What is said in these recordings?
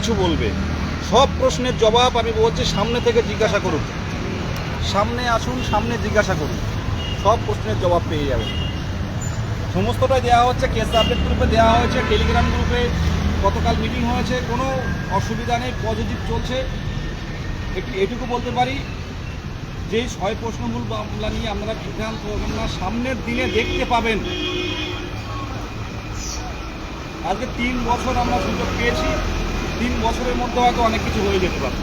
কিছু বলবে, সব প্রশ্নের জবাব আমি বলছি সামনে থেকে জিজ্ঞাসা করুন, সামনে আসুন, সামনে জিজ্ঞাসা করুন, সব প্রশ্নের জবাব পেয়ে যাবেন। সমস্তটাই দেওয়া হচ্ছে, কেস আপডেট গ্রুপে দেওয়া হয়েছে, টেলিগ্রাম গ্রুপে গতকাল মিটিং হয়েছে, কোনো অসুবিধা নেই, পজিটিভ চলছে। এটুকু বলতে পারি যে 6 প্রশ্নমূল মামলা নিয়ে আপনারা বিভ্রান্ত হবেন না, সামনের দিনে দেখতে পাবেন। আজকে 3 বছর আমরা সুযোগ পেয়েছি, 3 বছরের মধ্যে হয়তো অনেক কিছু হয়ে যেতে পারে।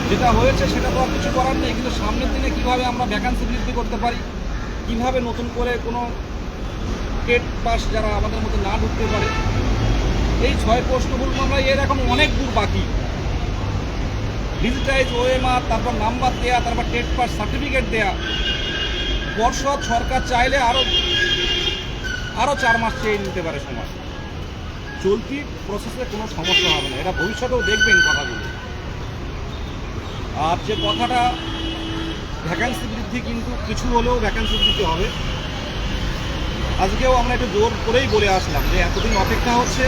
যেটা হয়েছে সেটা তো আর কিছু করার নেই, কিন্তু সামনের দিনে কীভাবে আমরা ভ্যাকান্সি বৃদ্ধি করতে পারি, কীভাবে নতুন করে কোনো টেট পাস যারা আমাদের মধ্যে না ঢুকতে পারে, এই 6 প্রশ্নমূল মামলায় এরকম অনেক দূর বাকি। ডিজিটাইজ ওএমআর, তারপর নাম্বার দেওয়া, তারপর টেট পাস সার্টিফিকেট দেওয়া, পর্ষদ সরকার চাইলে আরও 4 মাস চেয়ে নিতে পারে সময়। চলতি প্রসেসে কোনো সমস্যা হবে না, এটা ভবিষ্যতেও দেখবেন কথাগুলো। আর যে কথাটা ভ্যাকান্সি বৃদ্ধি, কিন্তু কিছু হলেও ভ্যাকান্সি বৃদ্ধি হবে। আজকেও আমরা একটু জোর করেই বলে আসলাম যে এতদিন অপেক্ষা হচ্ছে,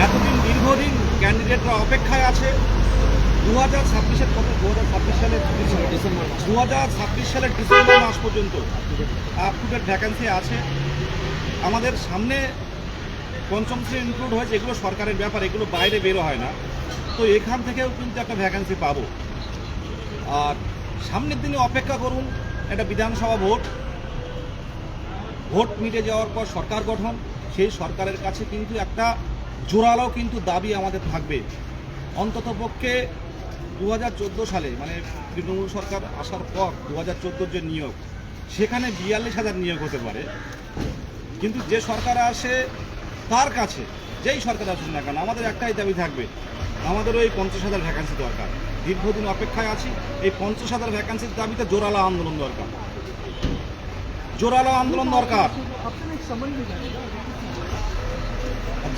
এতদিন দীর্ঘদিন ক্যান্ডিডেটরা অপেক্ষায় আছে। 2026-এর কত, 2026 সালের ডিসেম্বর, 2026 সালের ডিসেম্বর মাস পর্যন্ত আপ টু ডেট ভ্যাকান্সি আছে। আমাদের সামনে পঞ্চম শ্রেণী ইনক্লুড হয়েছে, এগুলো সরকারের ব্যাপার, এগুলো বাইরে বেরো হয় না। তো এখান থেকেও কিন্তু একটা ভ্যাকান্সি পাবো। আর সামনের দিনে অপেক্ষা করুন, একটা বিধানসভা ভোট মিটে যাওয়ার পর সরকার গঠন, সেই সরকারের কাছে কিন্তু একটা জোরালো কিন্তু দাবি আমাদের থাকবে। অন্ততপক্ষে 2014 সালে, মানে তৃণমূল সরকার আসার পর 2014 যে নিয়োগ, সেখানে 42,000 নিয়োগ হতে পারে। কিন্তু যে সরকার আসে তার কাছে, যেই সরকার আসুন না কেন, আমাদের একটাই দাবি থাকবে, আমাদেরও এই 50,000 ভ্যাকান্সি দরকার। দীর্ঘদিন অপেক্ষায় আছি, এই 50,000 ভ্যাকান্সির দাবিতে জোরালো আন্দোলন দরকার, জোরালো আন্দোলন দরকার।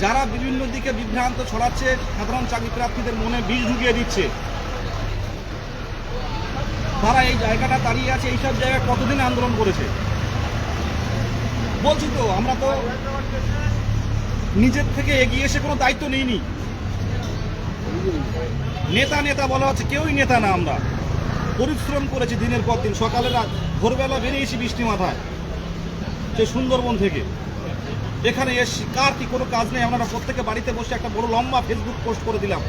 যারা বিভিন্ন দিকে বিভ্রান্ত ছড়াচ্ছে, সাধারণ চাকরি প্রার্থীদের মনে বিষ ঢুকিয়ে দিচ্ছে, তারা এই জায়গাটা দাঁড়িয়ে আছে। এইসব জায়গায় কতদিন আন্দোলন করেছে বলছি তো, আমরা তো নিজের থেকে এগিয়ে এসে কোনো দায়িত্ব নিইনি। নেতা বলা হচ্ছে, কেউই নেতা না। আমরা পরিশ্রম করেছি দিনের পর দিন, সকালে রাত, ভোরবেলা বেরিয়েছি বৃষ্টি মাথায়, সে সুন্দরবন থেকে এখানে এসছি। কার কি কোনো কাজ নেই, আমরা প্রত্যেকে বাড়িতে বসে একটা বড় লম্বা ফেসবুক পোস্ট করে দিলাম।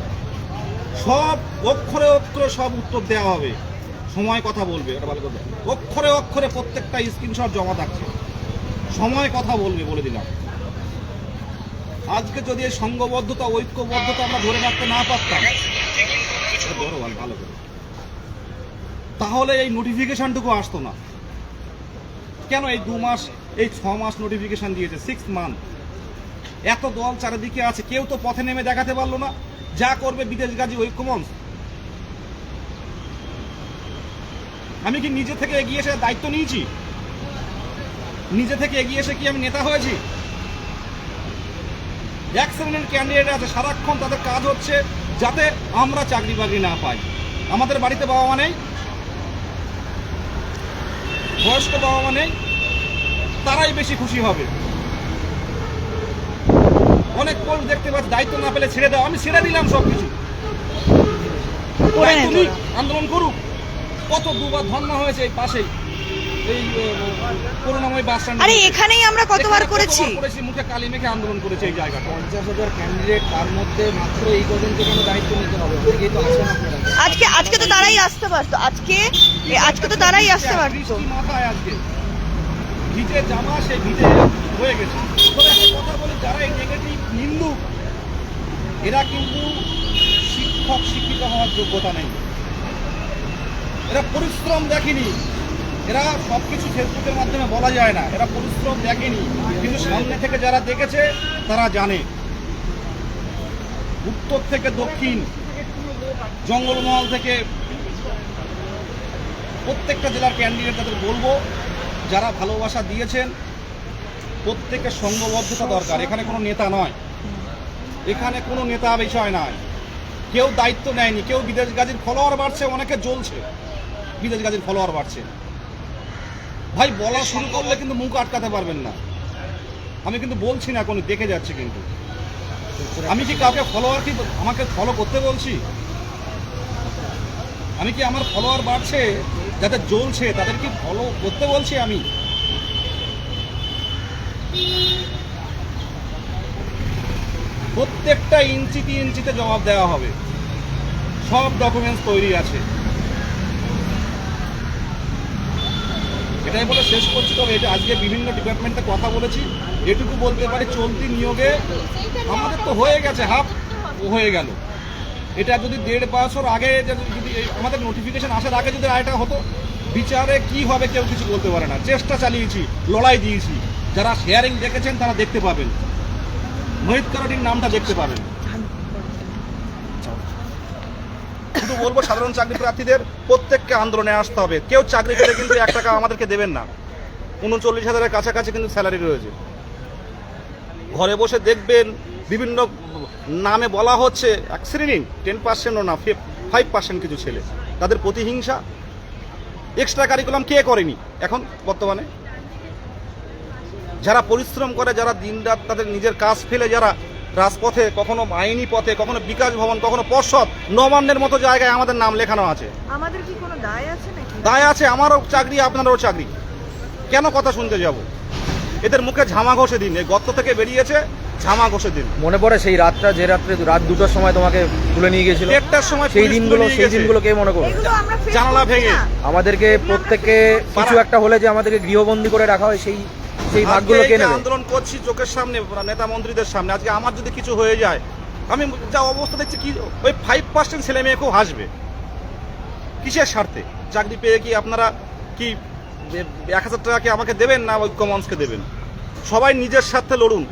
সব অক্ষরে অক্ষরে সব উত্তর দেওয়া হবে, সময় কথা বলবে। এটা ভালো কথা, অক্ষরে অক্ষরে প্রত্যেকটা স্ক্রিনশট জমা থাকছে, সময় কথা বলবে, বলে দিলাম। আজকে যদি এই সংঘবদ্ধতা, ঐক্যবদ্ধতা আমরা ধরে রাখতে না পারতাম, ভালো করে, তাহলে এই নোটিফিকেশনটুকু আসতো না। কেন এই 2 মাস, এই 6 মাস নোটিফিকেশন দিয়েছে, 6 মান্থ। এত দল চারিদিকে আছে, কেউ তো পথে নেমে দেখাতে পারলো না। যা করবে বিদেশগাজী ঐক্যমঞ্চ। আমি কি নিজে থেকে এগিয়ে এসে দায়িত্ব নিয়েছি? নিজে থেকে এগিয়ে এসে কি আমি নেতা হয়েছি? এক শ্রেণীর ক্যান্ডিডেট আছে, সারাক্ষণ তাদের কাজ হচ্ছে যাতে আমরা চাকরি বাকরি না পাই। আমাদের বাড়িতে বাবা মা নেই, বয়স্ক বাবা মা নেই, তারাই বেশি খুশি হবে। অনেক পোস্ট দেখতে পাচ্ছি, দায়িত্ব না পেলে ছেড়ে দাও। আমি ছেড়ে দিলাম সবকিছু, আন্দোলন করুক। কত 2বার ধর্ণা হয়েছে এই পাশেই, এই করুণাময় বাস স্ট্যান্ড। আরে এখানেই আমরা কতবার করেছি, মুখে কালি মেখে আন্দোলন করেছে এই জায়গাটা। 50,000 ক্যান্ডিডেট, তার মধ্যে মাত্র এই কজনকে কেন দায়িত্ব নিতে হবে? অনেকেই তো আসেন আপনারা। আজকে তো তারাই আসতে পারতো, আজকে তো তারাই আসতে পারতো। মাথায় আজকে ভিজে জামা, সেই ভিজে হয়ে গেছে। তবে একটা কথা বলি, যারা এই নেগেটিভ নিন্দুক, এরা কিন্তু শিক্ষক শিক্ষিত হওয়ার যোগ্যতা নেই। এরা পরিশ্রম দেখেনি, এরা সবকিছু ফেসবুকের মাধ্যমে বলা যায় না। এরা পরিশ্রম দেখেনি, কিন্তু সামনে থেকে যারা দেখেছে তারা জানে। উত্তর থেকে দক্ষিণ, জঙ্গলমহল থেকে প্রত্যেকটা জেলার ক্যান্ডিডেট তাদের বলবো, যারা ভালোবাসা দিয়েছেন, প্রত্যেকের সংঘবদ্ধতা দরকার। এখানে কোনো নেতা নয়, এখানে কোনো নেতা বিষয় নয়। কেউ দায়িত্ব নেয়নি, কেউ বিদেশগাজীর ফলোয়ার বাড়ছে, অনেকে জ্বলছে, বিদেশগাজীর ফলোয়ার বাড়ছে। ভাই বলা শুরু করলে কিন্তু মুখ আটকাতে পারবেন না। আমি কিন্তু বলছি না, কোনো দেখে যাচ্ছে। কিন্তু আমি কি কাউকে ফলোয়ার কি আমাকে ফলো করতে বলছি? আমি কি আমার ফলোয়ার বাড়ছে, যাদের জ্বলছে তাদের কি ফলো করতে বলছি আমি? প্রত্যেকটা ইঞ্চিতে ইঞ্চিতে জবাব দেওয়া হবে, সব ডকুমেন্টস তৈরি আছে। এটাই বলে শেষ করছি। তবে এটা আজকে বিভিন্ন ডিপার্টমেন্টে কথা বলেছি, এটুকু বলতে পারি চলতি নিয়োগে আমাদের তো হয়ে গেছে, হাফ হয়ে গেল। এটা যদি 1.5 বছর আগে যদি আমাদের নোটিফিকেশন আসার আগে যদি রায়টা হতো, বিচারে কি হবে কেউ কিছু বলতে পারে না। চেষ্টা চালিয়েছি, লড়াই দিয়েছি। যারা শেয়ারিং দেখেছেন তারা দেখতে পাবেন, মোহিত কারাটির নামটা দেখতে পাবেন। শুধু বলবো সাধারণ চাকরি প্রার্থীদের প্রত্যেককে আন্দোলনে আসতে হবে। কেউ চাকরি পেলে কিন্তু 1 টাকা আমাদেরকে দেবেন না। 39,000-এর কাছাকাছি কিন্তু স্যালারি রয়েছে। ঘরে বসে দেখবেন বিভিন্ন নামে বলা হচ্ছে এক শ্রেণী 10%ও না 5% কিছু ছেলে, তাদের প্রতিহিংসা। এক্সট্রা কারিকুলাম কে করেনি এখন বর্তমানে? যারা পরিশ্রম করে, যারা দিনরাত তাদের নিজের কাজ ফেলে যারা রাজপথে, কখনো আইনি পথে, কখনো বিকাশ ভবন, কখনো পর্ষদ, নবান্নের মতো জায়গায় আমাদের নাম লেখানো আছে। আমাদের কি কোনো দায় আছে নাকি? দায় আছে, আমারও চাকরি আপনারও চাকরি। কেন কথা শুনতে যাব? এদের মুখে ঝামা ঘষে দিন। এই গর্ত থেকে বেরিয়েছে, ঝামা ঘষে দিন। মনে পড়ে সেই রাতটা, যে রাত্রে রাত 2টার সময় তোমাকে তুলে নিয়ে গেছিল? 1টার সময় সেই দিনগুলো কে মনে করবে? এগুলো আমরা face জানালা করছি ভেঙে না। আমাদেরকে প্রত্যেককে কিছু একটা হলে যে আমাদেরকে গৃহবন্দী করে রাখা হয়, সেই ভাগগুলো আজকে কে এই যে নেবে? আন্দোলন করছি চোখের সামনে, নেতা মন্ত্রীদের সামনে। আজকে আমার যদি কিছু হয়ে যায়, আমি যা অবস্থা দেখছি, কি ওই 5% ছেলে মেয়ে খুব হাসবে। কিসের স্বার্থে? চাকরি পেয়ে কি আপনারা কি 1,000 টাকা কি আমাকে দেবেন, না ঐক্যমঞ্চকে দেবেন? সবাই নিজের স্বার্থে লড়ুন।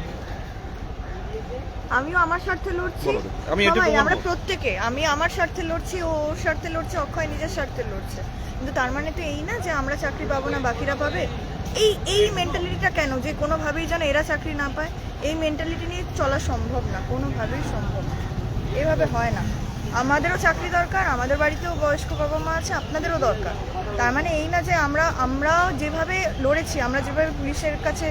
আমিও আমার স্বার্থে লড়ছি, বলো, আমি এটুকু সবাই, বলবো। আমরা প্রত্যেকে, আমি আমার স্বার্থে লড়ছি, ও ওর স্বার্থে লড়ছে, অক্ষয় নিজের স্বার্থে লড়ছে। কিন্তু তার মানে তো এই না যে আমরা চাকরি পাবো না বাকিরা পাবে। এই মেন্টালিটিটা কেন, যে কোনোভাবেই যেন এরা চাকরি না পায়? এই মেন্টালিটি নিয়ে চলা সম্ভব না, কোনোভাবেই সম্ভব না। এভাবে হয় না। আমাদেরও চাকরি দরকার, আমাদের বাড়িতেও বয়স্ক বাবা মা আছে, আপনাদেরও দরকার। তার মানে এই না যে আমরা যেভাবে লড়েছি, আমরা যেভাবে পুলিশের কাছে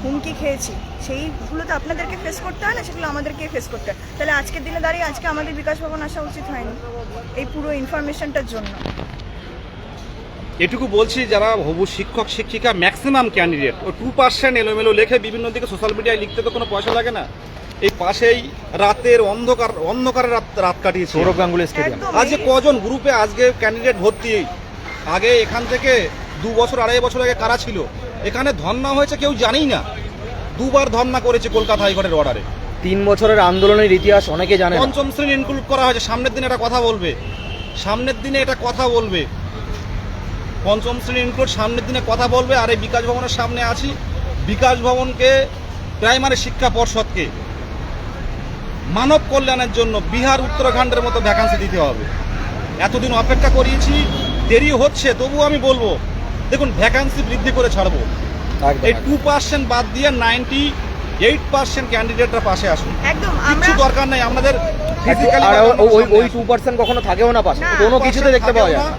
হুমকি খেয়েছি, সেইগুলো তো আপনাদেরকে ফেস করতে হয় না, সেগুলো আমাদেরকে ফেস করতে হয়। তাহলে আজকের দিনে দাঁড়িয়ে আজকে আমাদের বিকাশ ভবন আসা উচিত হয়নি এই পুরো ইনফরমেশনটার জন্য। এটুকু বলছি, যারা হবু শিক্ষক শিক্ষিকা ম্যাক্সিমাম ক্যান্ডিডেট ও 2% এলোমেলো লেখে বিভিন্ন দিকে সোশ্যাল মিডিয়ায় লিখতে তো কোনো পয়সা লাগে না। এই পাশেই রাতের অন্ধকারে রাত কাটিয়েছে সৌরভ গাঙ্গুলি স্টেডিয়াম। একদম। আজকে কজন গ্রুপে আজকে ক্যান্ডিডেট ভর্তি? আগে এখান থেকে 2 বছর 2.5 বছর আগে কারা ছিল? এখানে ধর্ণা হয়েছে কেউ জানেই না। 2বার ধর্ণা করেছে কলকাতা হাইকোর্টের অর্ডারে। 3 বছরের আন্দোলনের ইতিহাস অনেকে জানে না। 5ম শ্রেণী ইনক্লুড করা হয়েছে। সামনের দিনে এটা কথা বলবে, সামনের দিনে এটা কথা বলবে। 5ম শ্রেণী ইনক্লুড সামনের দিনে কথা বলবে। আর এই বিকাশ ভবনের সামনে আছি, বিকাশ ভবনকে, প্রাইমারি শিক্ষা পর্ষদকে মানব কল্যাণের জন্য বিহার উত্তরাখণ্ডের মতো ভ্যাকান্সি দিতে হবে। এতদিন অপেক্ষা করিয়েছি, দেরি হচ্ছে, তবুও আমি বলবো দেখুন ভ্যাকান্সি বৃদ্ধি করে ছাড়বো। এই 2% বাদ দিয়ে 98% ক্যান্ডিডেটরা পাশে আসুন। একদম। কিছু আমরা দরকার নাই আমাদের physically আর সামনে ওই আসুন। 2% কখনো থাকেও না পাশে, না, কোনো কিছুতে দেখতে পাওয়া যায় না।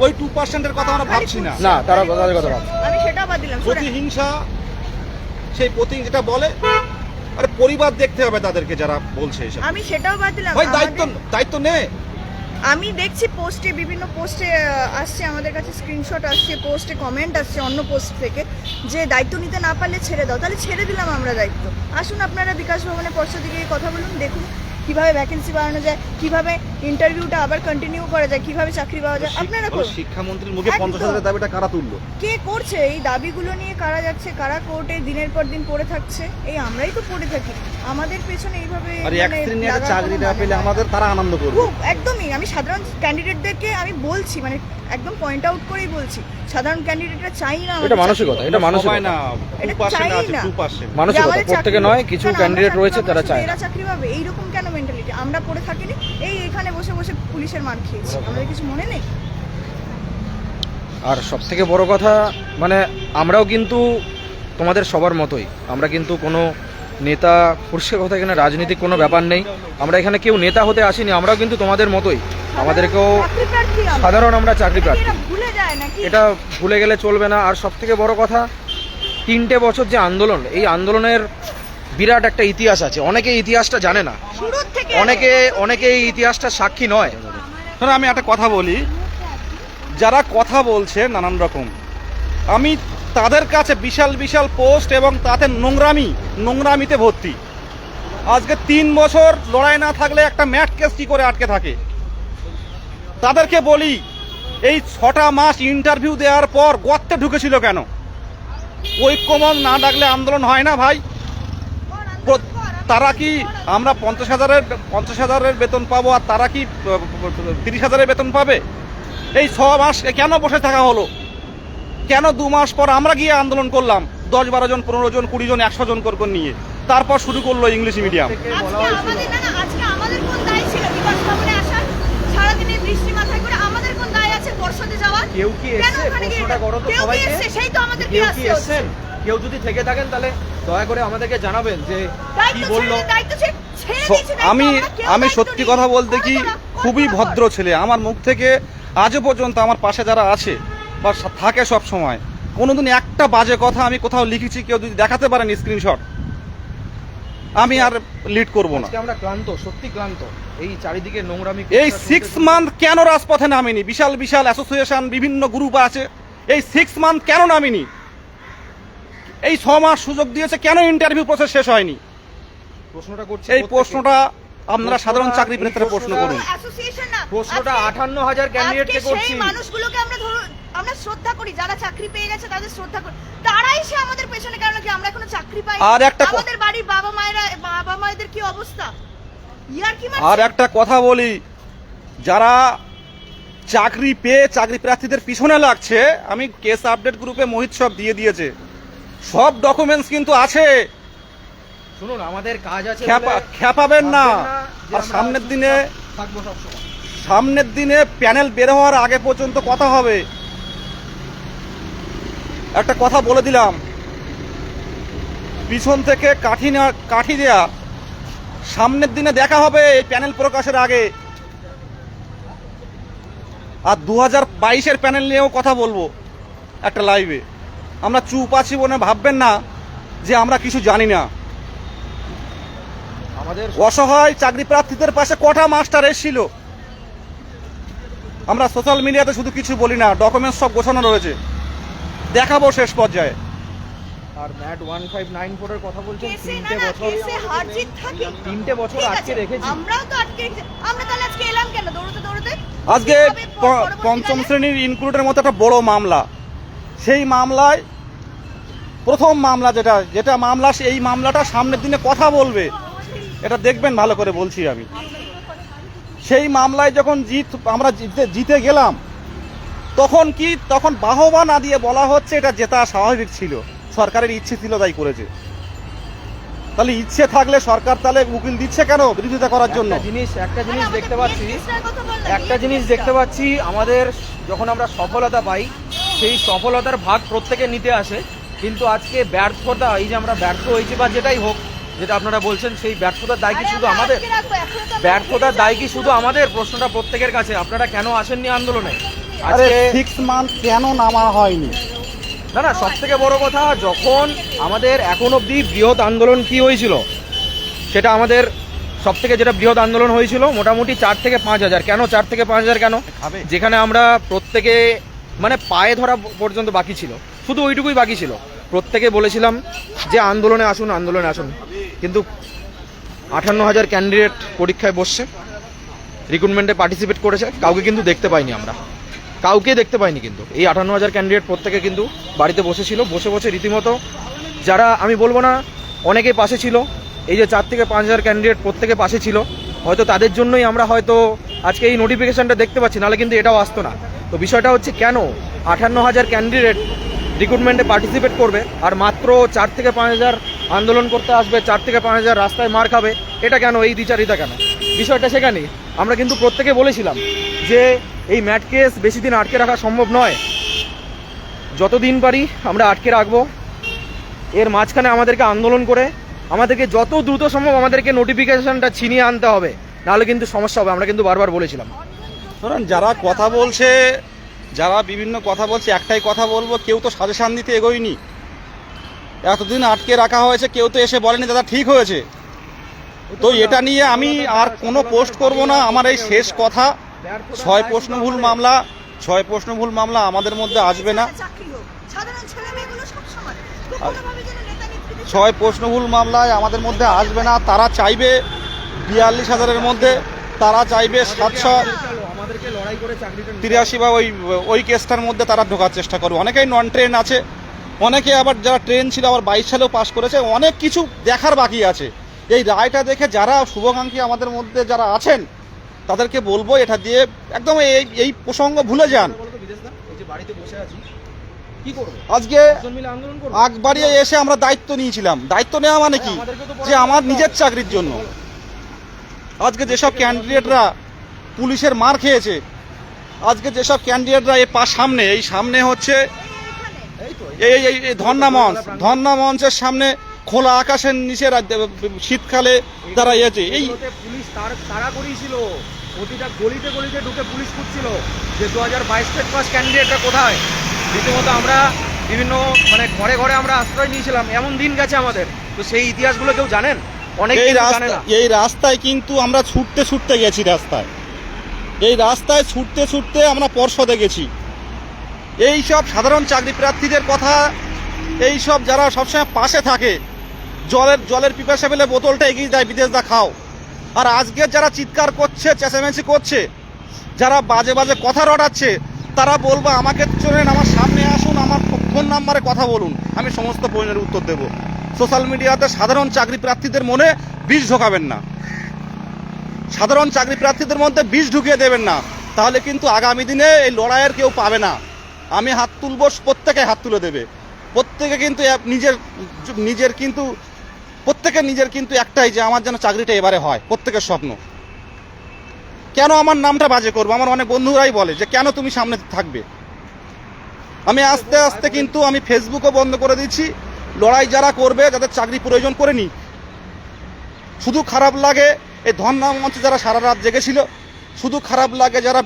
ওই 2% এর কথা আমরা ভাবছি না। না, তাদের কথা ভাবছি। আমি সেটা বাদ দিলাম। প্রতিহিংসা, সেই যেটা বলে, আরে পরিবার দেখতে হবে তাদেরকে যারা বলছে এসব। আমি সেটাও বাদ দিলাম। ভাই দায়িত্ব নে। আমি দেখছি পোস্টে, বিভিন্ন পোস্টে আসছে আমাদের কাছে, স্ক্রিনশট আসছে, পোস্টে কমেন্ট আসছে অন্য পোস্ট থেকে, যে দায়িত্ব নিতে না পারলে ছেড়ে দাও। তাহলে ছেড়ে দিলাম আমরা দায়িত্ব। আসুন আপনারা বিকাশ ভবনের পর্ষদে গিয়ে কথা বলুন, দেখুন কিভাবে ভ্যাকেন্সি বাড়ানো যায়, কিভাবে ইন্টারভিউটা আবার কন্টিনিউ করা যায়, কিভাবে চাকরি পাওয়া যায়, আপনারা করুন। শিক্ষামন্ত্রীর মুখে একদম। 50,000 দাবিটা কারা তুললো? কে করছে এই দাবিগুলো নিয়ে? কারা যাচ্ছে, কারা কোর্টে দিনের পর দিন পড়ে থাকছে? এই আমরাই তো পড়ে থাকি। আমাদের পেছনে এইভাবে আর এক শ্রেণীর লাগার চাকরি কোনো না মানে পেলে হয় না। আমাদের তারা আনন্দ করবে। খুব একদমই। আমি সাধারণ ক্যান্ডিডেটদেরকে আমি বলছি, মানে একদম পয়েন্ট আউট করেই বলছি, সাধারণ ক্যান্ডিডেটরা চাই না আমাদের এটা মানসিকতা, চাকরি। এটা মানসিকতা। সবাই না, এটা 2% চাই আছে, না। 2%। যে মানসিকতা আমাদের প্রত্যেকে চাকরি নয়, হোক। কিছু কারণ আমরা ক্যান্ডিডেট চাকরি রয়েছে পাবো, তারা শুধু চায় না। এরা চাকরি পাবে এইরকম কেন মেন্টালিটি? আমরা পড়ে থাকিনি, এই এখানে বসে বসে পুলিশের মার খেয়েছি, আমাদের কিছু মনে নেই? আর সব থেকে বড় কথা, মানে আমরাও কিন্তু তোমাদের সবার মতোই, আমরা কিন্তু কোনো নেতা, পরিষ্কার কথা, এখানে রাজনীতিক কোনো ব্যাপার নেই। আমরা এখানে কেউ নেতা হতে আসিনি, আমরাও কিন্তু তোমাদের মতোই, আমাদেরকেও চাকরি প্রার্থী আমরা। সাধারণ আমরা চাকরি প্রার্থী। এরা ভুলে যায় নাকি? এটা ভুলে গেলে চলবে না। আর সব থেকে বড় কথা, 3টে বছর যে আন্দোলন, এই আন্দোলনের বিরাট একটা ইতিহাস আছে। অনেকে ইতিহাসটা জানে না, শুরুর থেকে অনেকে এই ইতিহাসটা সাক্ষী নয়। ধরো আমি একটা কথা বলি, যারা কথা বলছে নানান রকম, আমি তাদের কাছে বিশাল বিশাল পোস্ট এবং তাতে নোংরামিতে ভর্তি। আজকে 3 বছর লড়াই না থাকলে একটা ম্যাট কেস কি করে আটকে থাকে? তাদেরকে বলি, এই 6টা মাস ইন্টারভিউ দেওয়ার পর গর্তে ঢুকেছিল কেন? ঐক্যমত না ডাকলে আন্দোলন হয় না ভাই। তারা কি আমরা 50,000-এর বেতন পাবো আর তারা কি 30,000-এর বেতন পাবে? এই 6 মাস কেন বসে থাকা হলো? কেন 2 মাস পর আমরা গিয়ে আন্দোলন করলাম 10-12 জন, 15 জন, 20 জন, 100 জন করে নিয়ে, তারপর শুরু করলো ইংলিশ মিডিয়াম। আজকে আমাদের কোন দায় ছিল বিকাশ ভবনে আসার? সারাদিনের বৃষ্টি মাথায় করে আমাদের কোন দায় আছে পর্ষদে যাওয়ার? কেউ কি এসছে? প্রশ্নটা করো তো সবাইকে। সেই তো আমাদের কেউ কি এসছেন? কেউ যদি থেকে থাকেন তাহলে দয়া করে আমাদেরকে জানাবেন যে কি বললো। আমি সত্যি কথা বলতে কি খুবই ভদ্র ছেলে। আমার মুখ থেকে আজও পর্যন্ত আমার পাশে যারা আছে বা থাকে সব সময়, কোনোদিন একটা বাজে কথা আমি কোথাও লিখেছি কেউ যদি দেখাতে পারেন স্ক্রিনশট, আমি আর লিড করব না। আজকে আমরা ক্লান্ত, সত্যি ক্লান্ত। এই চারিদিকে নোংরামি। এই 6 মান্থ কেন রাজপথে নামিনি? বিশাল বিশাল অ্যাসোসিয়েশন, বিভিন্ন গ্রুপ আছে, এই 6 মান্থ কেন নামিনি? এই 6 মাস সুযোগ দিয়েছে, কেন ইন্টারভিউ প্রসেস শেষ হয়নি? প্রশ্নটা করছি, এই প্রশ্নটা আপনারা সাধারণ চাকরি প্রার্থীরা প্রশ্ন করুন। প্রশ্নটা 58,000 ক্যান্ডিডেটকে করছি। সেই মানুষগুলোকে আমরা শ্রদ্ধা করি, যারা চাকরি পেয়ে গেছে তাদের শ্রদ্ধা করি, তারাই সে আমাদের পেছনে, কারণ কি আমরা এখনো চাকরি পাই। আর একটা আমাদের বাড়ির বাবা মায়েদের কি অবস্থা? আর একটা কথা বলি, যারা চাকরি পেয়ে চাকরি প্রার্থীদের পিছনে লাগছে, আমি কেস আপডেট গ্রুপে মোহিত সব দিয়ে দিয়েছে, সব ডকুমেন্টস কিন্তু আছে। শুনুন, আমাদের কাজ আছে, খেপাবেন না। আর সামনের দিনে প্যানেল বের হওয়ার আগে পর্যন্ত কথা হবে। একটা কথা বলে দিলাম, পিছন থেকে কাঠি দেয়া, সামনের দিনে দেখা হবে এই প্যানেল প্রকাশের আগে। আর 2022-এর প্যানেল নিয়েও কথা বলবো একটা লাইভে। আমরা চুপ আছি বলে ভাববেন না যে আমরা কিছু জানি না। আমাদের অসহায় চাকরি প্রার্থীদের পাশে কটা মাস্টার এসেছিল। আমরা সোশ্যাল মিডিয়াতে শুধু কিছু বলি না, ডকুমেন্টস সব গোছানো রয়েছে, দেখাবো শেষ পর্যায়ে। আর ম্যাট 1594 এর কথা বলছেন, 3টে বছর আটকে রেখেছি। আমরাও তো আটকে রেখেছি। আমরা তাহলে আজকে এলাম কেন দৌড়তে? আজকে পঞ্চম শ্রেণীর ইনক্লুডের মতো একটা বড় মামলা, সেই মামলায় প্রথম মামলা যেটা মামলা, এই মামলাটা সামনের দিনে কথা বলবে, এটা দেখবেন ভালো করে বলছি আমি। সেই মামলায় যখন আমরা জিতে গেলাম, তখন বাহবা না দিয়ে বলা হচ্ছে এটা জেতা স্বাভাবিক ছিল, সরকারের ইচ্ছে ছিল তাই করেছে। তাহলে ইচ্ছে থাকলে সরকার তাহলে উকিল দিচ্ছে কেন বিরোধিতা করার জন্য? একটা জিনিস দেখতে পাচ্ছি, আমাদের যখন আমরা সফলতা পাই, সেই সফলতার ভাগ প্রত্যেকে নিতে আসে, কিন্তু আজকে ব্যর্থতা, এই যে আমরা ব্যর্থ হয়েছি বা যেটাই হোক, যেটা আপনারা বলছেন, সেই ব্যর্থতার দায় কি শুধু আমাদের? ব্যর্থতার দায় কি শুধু আমাদের? প্রশ্নটা প্রত্যেকের কাছে। আপনারা কেন আসেননি আন্দোলনে? আজকে 6 মান্থ কেন নামা হয়নি? না, সব থেকে বড় কথা, যখন আমাদের এখন অবধি বৃহৎ আন্দোলন কি হয়েছিল, সেটা আমাদের সব থেকে যেটা বৃহৎ আন্দোলন হয়েছিল মোটামুটি 4 থেকে 5,000। কেন 4 থেকে 5,000 কেন? যেখানে আমরা প্রত্যেকে মানে পায়ে ধরা পর্যন্ত বাকি ছিল, শুধু ওইটুকুই বাকি ছিল। প্রত্যেকে বলেছিলাম যে আন্দোলনে আসুন, কিন্তু 58,000 ক্যান্ডিডেট পরীক্ষায় বসছে, রিক্রুটমেন্টে পার্টিসিপেট করেছে, কাউকে কিন্তু দেখতে পাইনি আমরা, কিন্তু এই 58,000 ক্যান্ডিডেট প্রত্যেকে কিন্তু বাড়িতে বসেছিল, বসে রীতিমতো, যারা আমি বলবো না অনেকেই পাশে ছিল, এই যে 4 থেকে 5,000 ক্যান্ডিডেট প্রত্যেকে পাশে ছিল, হয়তো তাদের জন্যই আমরা হয়তো আজকে এই নোটিফিকেশনটা দেখতে পাচ্ছি, নাহলে কিন্তু এটাও আসতো না। তো বিষয়টা হচ্ছে, কেন 58,000 ক্যান্ডিডেট রিক্রুটমেন্টে পার্টিসিপেট করবে আর মাত্র 4 থেকে 5,000 আন্দোলন করতে আসবে, 4 থেকে 5,000 রাস্তায় মার খাবে? এটা কেন? এই দ্বিচারিতা কেন? বিষয়টা সেখানে। আমরা কিন্তু প্রত্যেকে বলেছিলাম যে এই ম্যাট কেস বেশি দিন আটকে রাখা সম্ভব নয়, যতদিন পারি আমরা আটকে রাখবো। এর মাঝখানে আমাদেরকে আন্দোলন করে আমাদেরকে যত দ্রুত সম্ভব আমাদেরকে নোটিফিকেশনটা ছিনিয়ে আনতে হবে, নাহলে কিন্তু সমস্যা হবে। আমরা কিন্তু বারবার বলেছিলাম। ধরেন যারা কথা বলছে, যারা বিভিন্ন কথা বলছে, একটাই কথা বলবো, কেউ তো সাজেশান দিতে এগোয়নি। এতদিন আটকে রাখা হয়েছে, কেউ তো এসে বলেনি দাদা ঠিক হয়েছে। তো এটা নিয়ে আমি আর কোনো পোস্ট করব না। আমার এই শেষ কথা, 6 প্রশ্ন ভুল মামলা আমাদের মধ্যে আসবে না। চাকরি হোক, সাধারণ ছেলেমেয়েগুলো সবসময় কোনোভাবে যেন নেতা নেত্রীদের 6 প্রশ্ন ভুল মামলায় আমাদের মধ্যে আসবে না। তারা চাইবে 42,000-এর মধ্যে, তারা চাইবে 783 বা ওই কেসটার মধ্যে তারা ঢোকার চেষ্টা করবে। অনেকেই নন ট্রেন আছে, অনেকে আবার যারা ট্রেন ছিল আবার 22 সালেও পাস করেছে। অনেক কিছু দেখার বাকি আছে। এই রায়টা দেখে যারা শুভাকাঙ্ক্ষী আমাদের মধ্যে যারা আছেন তাদেরকে বলবো এটা দিয়ে একদম এই প্রসঙ্গ ভুলে যান। আজকে আগ বাড়িয়ে এসে আমরা দায়িত্ব নিয়েছিলাম। দায়িত্ব নেওয়া মানে কি, যে আমার নিজের চাকরির জন্য। আজকে যেসব ক্যান্ডিডেটরা পুলিশের মার খেয়েছে, আজকে যেসব ক্যান্ডিডেটরা এই সামনে হচ্ছে এই ধর্ণা মঞ্চের সামনে খোলা আকাশের নিচে শীতকালে তারা ইয়েছে এই পুলিশ তারা করিয়েছিল, প্রতিটা গলিতে গলিতে ঢুকে পুলিশ খুঁজছিল যে 2022 স্টেট পাস ক্যান্ডিডেটরা কোথায়। রীতিমতো আমরা বিভিন্ন মানে ঘরে ঘরে আমরা আশ্রয় নিয়েছিলাম, এমন দিন গেছে আমাদের। তো সেই ইতিহাসগুলো কেউ জানেন? অনেক জানে না। এই রাস্তায় কিন্তু আমরা ছুটতে গেছি, এই রাস্তায় ছুটতে আমরা পর্ষদে গেছি। এই সব সাধারণ চাকরি প্রার্থীদের কথা, এই সব যারা সবসময় পাশে থাকে, জলের পিপাসা পেলে বোতলটা এগিয়ে দেয়, বিদেশ দা খাও। আর আজকে যারা চিৎকার করছে, চেঁচামেচি করছে, যারা বাজে বাজে কথা রটাচ্ছে, তারা বলবো আমাকে চলেন, আমার সামনে আসুন, আমার ফোন নাম্বারে কথা বলুন, আমি সমস্ত প্রশ্নের উত্তর দেব। সোশ্যাল মিডিয়াতে সাধারণ চাকরি প্রার্থীদের মনে বিষ ঢোকাবেন না, সাধারণ চাকরি প্রার্থীদের মধ্যে বিষ ঢুকিয়ে দেবেন না, তাহলে কিন্তু আগামী দিনে এই লড়াইয়ের কেউ পাবে না। আমি হাত তুলব, প্রত্যেকে হাত তুলে দেবে। প্রত্যেকে কিন্তু নিজের কিন্তু একটাই, যে আমার যেন চাকরিটা এবারে হয়, প্রত্যেকের স্বপ্ন। কেন আমার নামটা বাজে করবো? আমার অনেক বন্ধুরাই বলে যে কেন তুমি সামনে থাকবে। আমি আস্তে আস্তে কিন্তু আমি ফেসবুকও বন্ধ করে দিচ্ছি। লড়াই যারা করবে, যাদের চাকরি প্রয়োজন করে নি। শুধু খারাপ লাগে এই ধর্ণা মঞ্চে যারা সারা রাত জেগেছিল, শুধু খারাপ লাগে যারা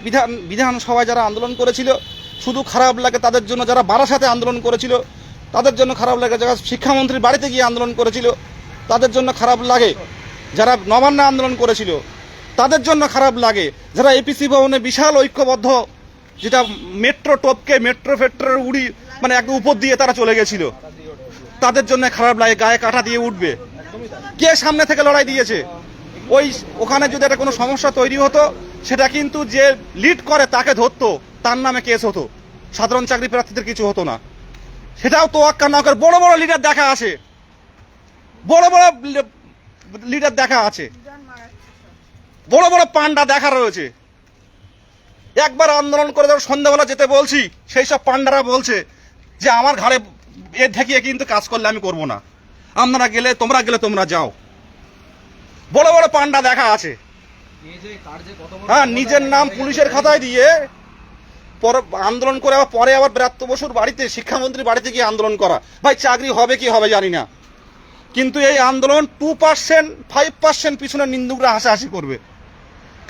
বিধানসভায় যারা আন্দোলন করেছিল, শুধু খারাপ লাগে তাদের জন্য যারা বারাসাতে আন্দোলন করেছিল, তাদের জন্য খারাপ লাগে যারা শিক্ষামন্ত্রীর বাড়িতে গিয়ে আন্দোলন করেছিল, তাদের জন্য খারাপ লাগে যারা নবান্নে আন্দোলন করেছিল, তাদের জন্য খারাপ লাগে যারা এপিসি ভবনে বিশাল ঐক্যবদ্ধ, যেটা মেট্রো টপকে মেট্রোর উড়ি মানে একদম উপর দিয়ে তারা চলে গেছিল, তাদের জন্য খারাপ লাগে। গায়ে কাঁটা দিয়ে উঠবে। কে সামনে থেকে লড়াই দিয়েছে? ওখানে যদি একটা কোনো সমস্যা তৈরি হতো, সেটা কিন্তু যে লিড করে তাকে ধরতো, তার নামে কেস হতো, সাধারণ চাকরি প্রার্থীদের কিছু হতো না। সেটাও তোয়াক্কা না করে বড় বড় লিডার দেখা আছে, বড় বড় পান্ডা দেখা রয়েছে। একবার আন্দোলন করে যখন সন্ধ্যাবেলা যেতে বলছি, সেই সব পান্ডারা বলছে যে আমার ঘরে ঢেকিয়ে কিন্তু কাজ করলে আমি করব না, তোমরা গেলে তোমরা যাও। বড় বড় পান্ডা দেখা আছে। হ্যাঁ, নিজের নাম পুলিশের খাতায় দিয়ে পরে আন্দোলন করে পরে আবার ব্রাত্য বসুর বাড়িতে, শিক্ষামন্ত্রীর বাড়িতে গিয়ে আন্দোলন করা। ভাই, চাকরি হবে কি হবে জানি না, কিন্তু এই আন্দোলন 2%, 5% পিছনে নিন্দুকরা হাসাহাসি করবে,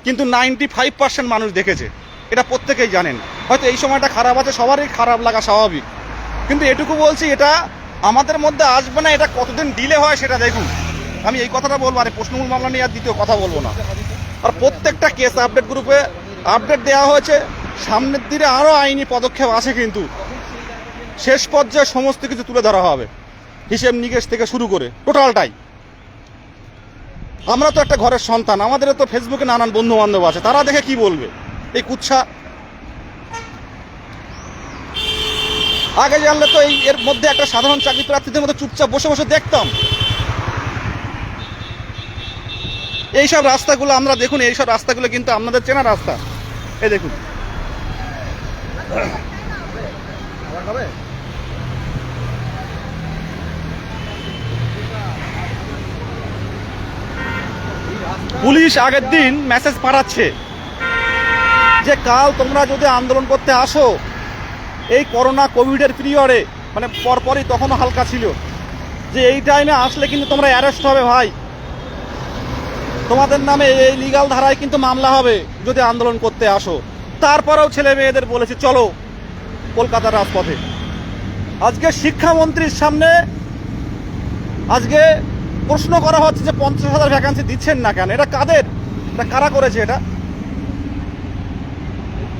কিন্তু 95% মানুষ দেখেছে। এটা প্রত্যেকেই জানেন। হয়তো এই সময়টা খারাপ আছে, সবারই খারাপ লাগা স্বাভাবিক, কিন্তু এটুকু বলছি, এটা আমাদের মধ্যে আসবে না। এটা কতদিন ডিলে হয় সেটা দেখুন। আমি এই কথাটা বলবো, আর প্রশ্নমূল মামলা নিয়ে আর দ্বিতীয় কথা বলবো না। আর প্রত্যেকটা কেস আপডেট গ্রুপে আপডেট দেওয়া হয়েছে। সামনের দিকে আরও আইনি পদক্ষেপ আছে, কিন্তু শেষ পর্যায়ে সমস্ত কিছু তুলে ধরা হবে, হিসেব নিকেশ থেকে শুরু করে টোটালটাই। আমরা তো একটা ঘরের সন্তান, আমাদেরও তো ফেসবুকে নানান বন্ধু বান্ধব আছে, তারা দেখে কি বলবে? এই কুচ্ছা আগে জানলে তো এর মধ্যে একটা সাধারণ চাকরি প্রার্থীদের মধ্যে চুপচাপ বসে বসে দেখতাম। এইসব রাস্তাগুলো আমরা দেখুন, এইসব রাস্তাগুলো কিন্তু আপনাদের চেনা রাস্তা। এই দেখুন, পুলিশ আগের দিন মেসেজ পাঠাচ্ছে যে কাল তোমরা যদি আন্দোলন করতে আসো, এই করোনা কোভিডের পিরিয়ডে, মানে পরপরই তখনও হালকা ছিল, যে এই টাইমে আসলে কিন্তু তোমরা অ্যারেস্ট হবে ভাই, তোমাদের নামে এই লিগাল ধারায় কিন্তু মামলা হবে যদি আন্দোলন করতে আসো। তারপরেও ছেলে মেয়েদের বলেছে চলো কলকাতার রাজপথে। আজকে শিক্ষামন্ত্রীর সামনে আজকে প্রশ্ন করা হচ্ছে যে 50,000 ভ্যাকান্সি দিচ্ছেন না কেন? এটা কাদের? এটা কারা করেছে? এটা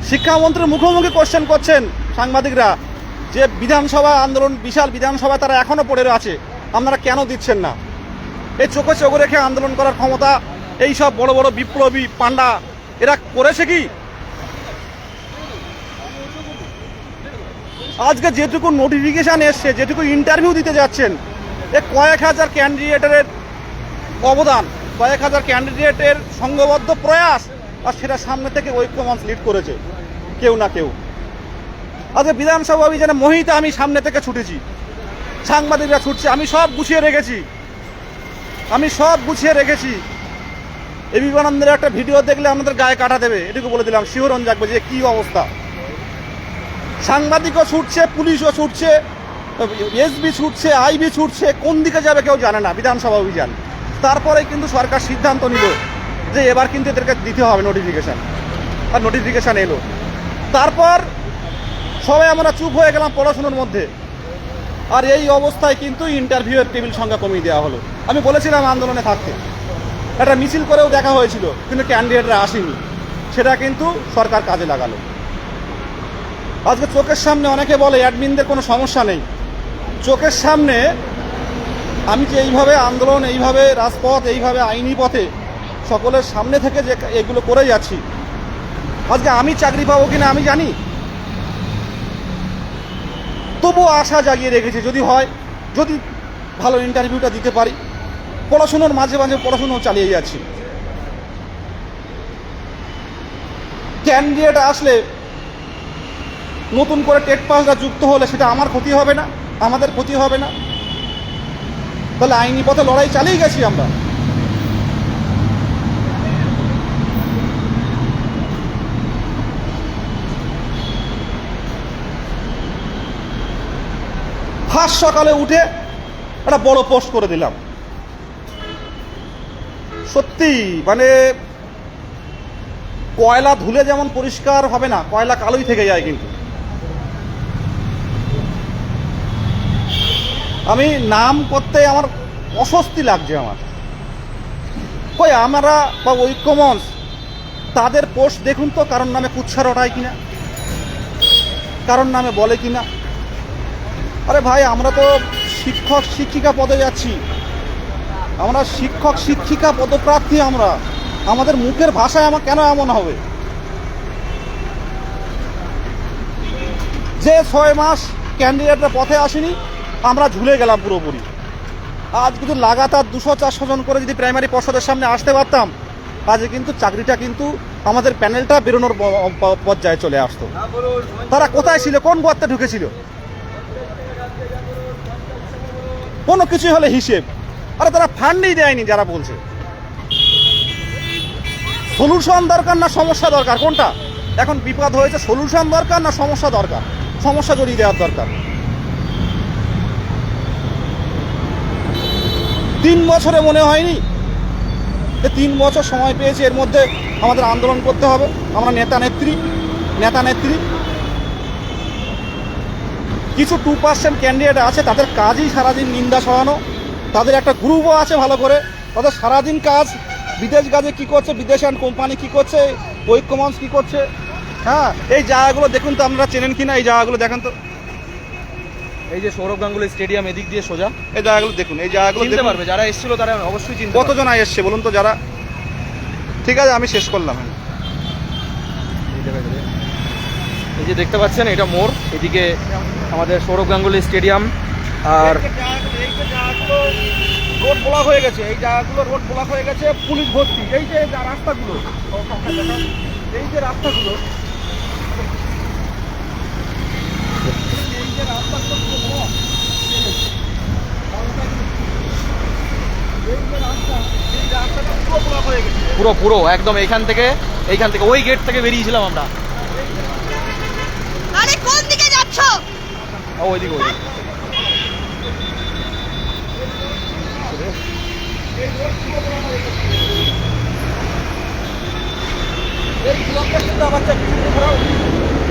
শিক্ষামন্ত্রীর মুখোমুখি কোশ্চেন করছেন সাংবাদিকরা যে বিধানসভা আন্দোলন, বিশাল বিধানসভা তারা এখনো পড়ে আছে, আপনারা কেন দিচ্ছেন না? এই চোখে চোখ রেখে আন্দোলন করার ক্ষমতা এই সব বড় বড় বিপ্লবী পান্ডা এরা করেছে কি? আজকে যেটুকু নোটিফিকেশান এসছে, যেটুকু ইন্টারভিউ দিতে যাচ্ছেন, এ কয়েক হাজার ক্যান্ডিডেটের অবদান, কয়েক হাজার ক্যান্ডিডেটের সংঘবদ্ধ প্রয়াস, আর সেটা সামনে থেকে ঐক্যমঞ্চ লিড করেছে কেউ না কেউ। আজকে বিধানসভা অভিযানে মহিতা আমি সামনে থেকে ছুটেছি, সাংবাদিকরা ছুটছে, আমি সব গুছিয়ে রেখেছি। এ বিবেকানন্দের একটা ভিডিও দেখলে আমাদের গায়ে কাটা দেবে, এটুকু বলে দিলাম, শিহরণ জাগবে যে কী অবস্থা। সাংবাদিকও ছুটছে, পুলিশও ছুটছে, এসবি ছুটছে, আইবি ছুটছে, কোন দিকে যাবে কেউ জানে না বিধানসভা অভিযান। তারপরে কিন্তু সরকার সিদ্ধান্ত নিল যে এবার কিন্তু এদেরকে দিতে হবে নোটিফিকেশান, আর নোটিফিকেশান এলো। তারপর সবাই আমরা চুপ হয়ে গেলাম পড়াশুনোর মধ্যে, আর এই অবস্থায় কিন্তু ইন্টারভিউয়ের টেবিল সংখ্যা কমিয়ে দেওয়া হলো। আমি বলেছিলাম আন্দোলনে থাকতে, একটা মিছিল করেও দেখা হয়েছিল, কিন্তু ক্যান্ডিডেটরা আসেনি, সেটা কিন্তু সরকার কাজে লাগালো। আজকে চোখের সামনে অনেকে বলে অ্যাডমিনদের কোনো সমস্যা নেই, চোখের সামনে আমি যে এইভাবে আন্দোলন, এইভাবে রাজপথ, এইভাবে আইনি পথে সকলের সামনে থেকে যে এগুলো করে যাচ্ছি, আজকে আমি চাকরি পাবো কিনা আমি জানি, তবুও আশা জাগিয়ে রেখেছি যদি হয়, যদি ভালো ইন্টারভিউটা দিতে পারি। পড়াশুনোর মাঝে মাঝে পড়াশুনো চালিয়ে যাচ্ছি। ক্যান্ডিডেট আসলে নতুন করে টেট পাসরা যুক্ত হলে সেটা আমার ক্ষতি হবে না, আমাদের ক্ষতি হবে না, তাহলে আইনি পথে লড়াই চালিয়ে গেছি আমরা। ফার্স্ট সকালে উঠে একটা বড় পোস্ট করে দিলাম, সত্যি মানে কয়লা ধুলে যেমন পরিষ্কার হবে না, কয়লা কালোই থেকে যায়। কিন্তু আমি নাম করতে আমার অস্বস্তি লাগছে আমার। কই আমরা বা ঐক্যমঞ্চ তাদের পোস্ট দেখুন তো, কারণ নামে কুচ্ছা রটায় কিনা, কারণ নামে বলে কিনা। আরে ভাই, আমরা তো শিক্ষক শিক্ষিকা পদে যাচ্ছি, আমরা শিক্ষক শিক্ষিকা পদপ্রার্থী, আমরা আমাদের মুখের ভাষায় আমার কেন এমন হবে যে 6 মাস ক্যান্ডিডেটরা পথে আসেনি, আমরা ঝুলে গেলাম পুরোপুরি। আজ কিন্তু লাগাতার 200-400 জন করে যদি প্রাইমারি পর্ষদের সামনে আসতে পারতাম, আজ কিন্তু চাকরিটা কিন্তু আমাদের প্যানেলটা বেরোনোর পর্যায়ে চলে আসতো। তারা কোথায় ছিল, কোন গর্তে ঢুকেছিল, কোনো কিছু হলে হিসেব। আরে তারা ফান্ডই দেয়নি যারা বলছে। সলিউশন দরকার না সমস্যা দরকার, কোনটা এখন বিপদ হয়েছে? সলিউশন দরকার না সমস্যা দরকার? সমস্যা জড়িয়ে দেওয়ার দরকার। 3 বছরে মনে হয়নি যে 3 বছর সময় পেয়েছি, এর মধ্যে আমাদের আন্দোলন করতে হবে। আমরা নেতা নেত্রী কিছু 2% ক্যান্ডিডেট আছে, তাদের কাজই সারাদিন নিন্দা সরানো, তাদের একটা গ্রুপও আছে ভালো করে, তাদের সারাদিন কাজ বিদেশ কাজে কী করছে, বিদেশান কোম্পানি কী করছে, ঐক্যমঞ্চ কী করছে। হ্যাঁ, এই জায়গাগুলো দেখুন তো, আপনারা চেনেন কিনা এই জায়গাগুলো দেখেন তো। এই যে সৌরভ গাঙ্গুলি স্টেডিয়াম এদিক দিয়ে সোজা, এই জায়গাগুলো দেখুন, এই জায়গাগুলো চিনতে দেখতে পারবে যারা এসেছিল, তারা অবশ্যই চিনতে পারবে। কতজন এসছে বলুন তো যারা। ঠিক আছে, আমি শেষ করলাম। এই যে দেখতে পাচ্ছেন, এটা মোড়, এদিকে আমাদের সৌরভ গাঙ্গুলি স্টেডিয়াম। আর রোড ব্লক হয়ে গেছে, এই জায়গাগুলো রোড ব্লক হয়ে গেছে, পুলিশ ভর্তি। এই যে রাস্তাগুলো, এই যে রাস্তাগুলো, পুরো পুরো একদম এইখান থেকে ওই গেট থেকে বেরিয়েছিলাম আমরা। আরে কোন দিকে যাচ্ছ? ওইদিকে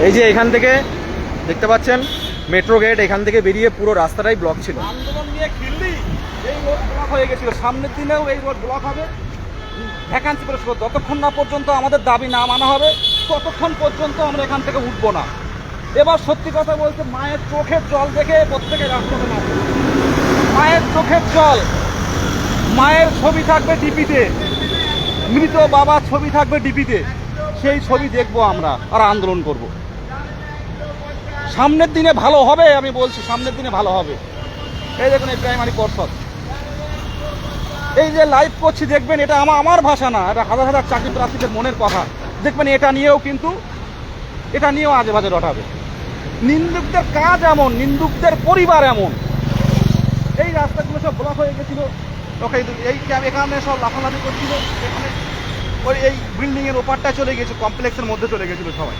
এই যে এখান থেকে দেখতে পাচ্ছেন মেট্রো গেট, এখান থেকে বেরিয়ে পুরো রাস্তাটাই ব্লক ছিল। আন্দোলন নিয়ে খিল্লি এই রোড ব্লক হয়ে গেছিল, সামনের দিনেও এই রোড ব্লক হবে, ভ্যাকান্সি পরিষ্কার। যতক্ষণ না পর্যন্ত আমাদের দাবি না মানা হবে ততক্ষণ পর্যন্ত আমরা এখান থেকে উঠবো না। এবার সত্যি কথা বলতে মায়ের চোখের জল দেখে প্রত্যেকে রাস্তাতে নামবে। মায়ের চোখের জল, মায়ের ছবি থাকবে ডিপিতে, মৃত বাবার ছবি থাকবে ডিপিতে, সেই ছবি দেখবো আমরা আর আন্দোলন করব। সামনের দিনে ভালো হবে, আমি বলছি সামনের দিনে ভালো হবে। এই দেখুন এই প্রাইমারি পর্ষদ, এই যে লাইভ করছি দেখবেন, এটা আমার ভাষা না, এটা হাজার হাজার চাকরি প্রার্থীদের মনের কথা। দেখবেন এটা নিয়েও আজে বাজে রটাবে। নিন্দুকদের কাজ এমন, নিন্দুকদের পরিবার এমন। এই রাস্তাগুলো সব ব্লক হয়ে গেছিল, ওকে এই এখানে সব লাফালাফি করছিল, এখানে ওই এই বিল্ডিংয়ের ওপারটায় চলে গেছে, কমপ্লেক্সের মধ্যে চলে গেছিলো সবাই।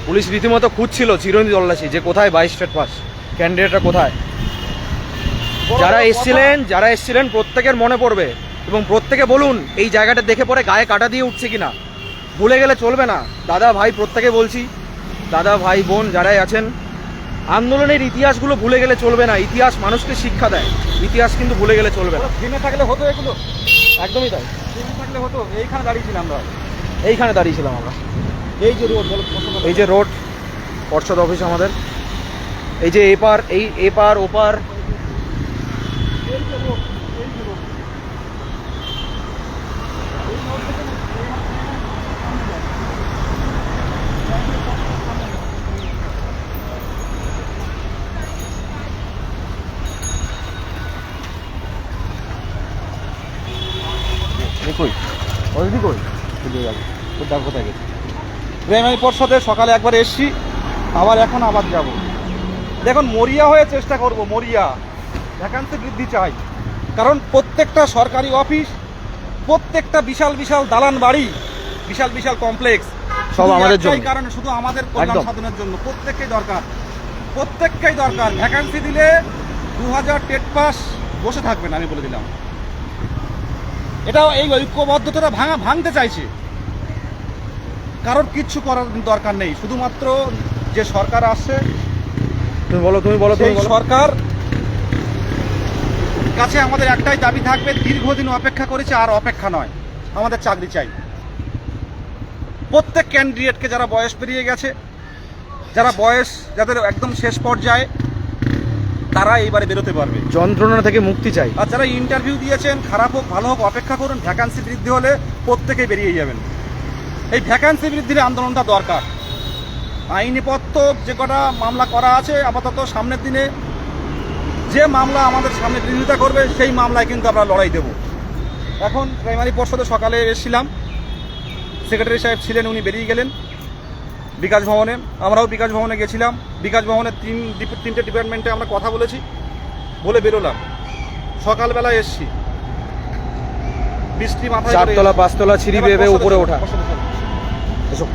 পুলিশ রীতিমতো খুঁজছিল চিরঞ্জিত তল্লাশি যে কোথায় 22 স্টেট পাস ক্যান্ডিডেটরা কোথায়। যারা এসছিলেন প্রত্যেকের মনে পড়বে, এবং প্রত্যেকে বলুন এই জায়গাটা দেখে পরে গায়ে কাটা দিয়ে উঠছে কিনা। ভুলে গেলে চলবে না দাদা ভাই, প্রত্যেকে বলছি, দাদা ভাই বোন যারাই আছেন, আন্দোলনের ইতিহাসগুলো ভুলে গেলে চলবে না। ইতিহাস মানুষকে শিক্ষা দেয়, ইতিহাস কিন্তু ভুলে গেলে চলবে না। থেমে থাকলে হতো এগুলো, একদমই তাই, থেমে থাকলে হতো। এইখানে দাঁড়িয়েছিলাম আমরা, এই যে রোড, এই যে রোড পর্ষদ অফিস আমাদের, এই যে এপার, এই এপার ওপার, এই যে রোড, এই যে রোড। প্রাইমারি পর্ষদে সকালে একবার এসছি, আবার যাব। দেখুন মরিয়া হয়ে চেষ্টা করব, মরিয়া ভ্যাকান্সি বৃদ্ধি চাই। কারণ প্রত্যেকটা সরকারি অফিস, প্রত্যেকটা বিশাল বিশাল দালান বাড়ি, বিশাল বিশাল কমপ্লেক্স সব আমাদের জন্য, কারণে শুধু আমাদের কল্যাণ একদম সাধনের জন্য। প্রত্যেককেই দরকার। ভ্যাকান্সি দিলে 2000 টেট পাস বসে থাকবেন, আমি বলে দিলাম। এটাও এই ঐক্যবদ্ধতাটা ভাঙতে চাইছে। কারোর কিচ্ছু করার দরকার নেই, শুধুমাত্র যে সরকার আসছে, তুমি বলো সেই সরকার কাছে আমাদের একটাই দাবি থাকবে, দীর্ঘদিন অপেক্ষা করেছে, আর অপেক্ষা নয়, আমাদের চাকরি চাই। প্রত্যেক ক্যান্ডিডেটকে, যারা বয়স পেরিয়ে গেছে, যাদের একদম শেষ পর্যায়ে, তারা এইবারে বেরোতে পারবে, যন্ত্রণা থেকে মুক্তি চাই। আর যারা ইন্টারভিউ দিয়েছেন, খারাপ হোক ভালো হোক, অপেক্ষা করুন। ভ্যাকান্সি বৃদ্ধি হলে প্রত্যেকেই বেরিয়ে যাবেন। এই ভ্যাকান্সি বৃদ্ধির আন্দোলনটা দরকার। আইনিপত্র যে কটা মামলা করা আছে, আপাতত সামনের দিনে যে মামলা আমাদের সামনে বিরোধিতা করবে, সেই মামলায় কিন্তু আমরা লড়াই দেব। এখন প্রাইমারি পর্ষদে সকালে এসেছিলাম, সেক্রেটারি সাহেব ছিলেন, উনি বেরিয়ে গেলেন বিকাশ ভবনে। আমরাও বিকাশ ভবনে গেছিলাম। বিকাশ ভবনের তিনটে ডিপার্টমেন্টে আমরা কথা বলে বেরোলাম। সকালবেলা এসছি, বৃষ্টি মাথায়, 4 তলা 5 তলা সিঁড়ি বেয়ে উপরে ওঠা। এসো।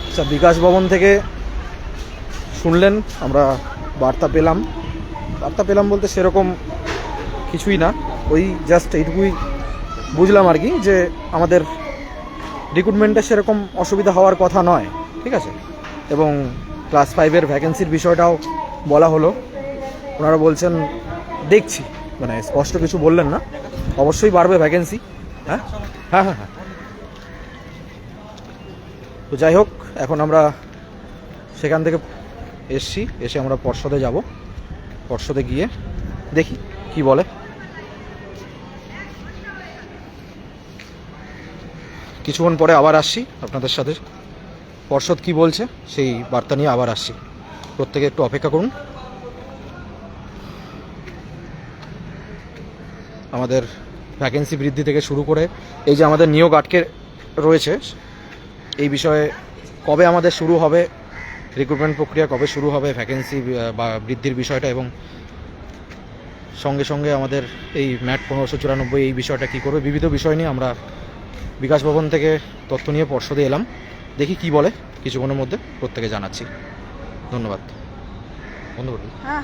আচ্ছা, বিকাশ ভবন থেকে শুনলেন, আমরা বার্তা পেলাম বলতে সেরকম কিছুই না, ওই জাস্ট এইটুকুই বুঝলাম আর কি, যে আমাদের রিক্রুটমেন্টে সেরকম অসুবিধা হওয়ার কথা নয়, ঠিক আছে। এবং ক্লাস 5-এর ভ্যাকেন্সির বিষয়টাও বলা হলো। ওনারা বলছেন দেখছি, মানে স্পষ্ট কিছু বললেন না, অবশ্যই বাড়বে ভ্যাকেন্সি। হ্যাঁ। তো যাই হোক, এখন আমরা সেখান থেকে এসে আমরা পর্ষদে যাব। পর্ষদে গিয়ে দেখি কি বলে। কিছুক্ষণ পরে আবার আসছি আপনাদের সাথে, পর্ষদ কি বলছে সেই বার্তা নিয়ে আবার আসছি। প্রত্যেকে একটু অপেক্ষা করুন। আমাদের ভ্যাকেন্সি বৃদ্ধি থেকে শুরু করে এই যে আমাদের নিয়োগ আটকে রয়েছে, এই বিষয়ে কবে আমাদের শুরু হবে, রিক্রুটমেন্ট প্রক্রিয়া কবে শুরু হবে, ভ্যাকেন্সি বা বৃদ্ধির বিষয়টা, এবং সঙ্গে সঙ্গে আমাদের এই ম্যাট 1594 এই বিষয়টা কী করবে, বিবিধ বিষয় নিয়ে আমরা বিকাশ ভবন থেকে তথ্য নিয়ে পর্ষদে এলাম। দেখি কি বলে, কিছুক্ষণের মধ্যে প্রত্যেকে জানাচ্ছি। ধন্যবাদ। বন্ধ করুন। হ্যাঁ।